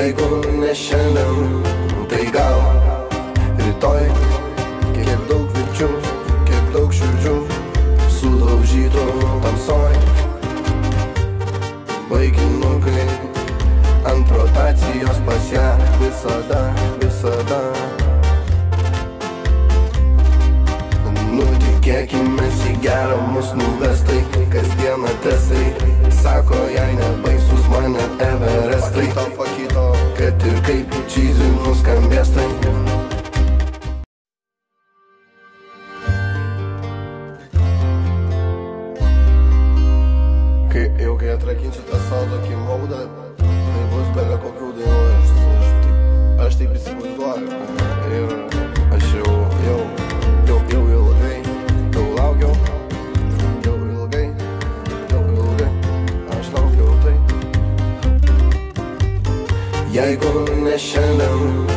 Jeigu ne šiandien, tai gal rytoj. Kiek daug vilčių, kiek daug širdžių sudaužytų tamsoj. Vaikinukai ant rotacijos pas ją visada, visada. Nutikėkimės į gerą mus nuves tai, kasdieną testai. Sako, jei nebaisus mane Everestai. Kad ir kaip cheesy nuskambės tai. Kai atrakinsiu tą savo tokį maudą, tai bus bele kokių dainų. Aš taip įsivaizduoju. Ir aš jau ilgai, jau laukiau. Jau ilgai, aš laukiau tai. Jeigu ne šiandien,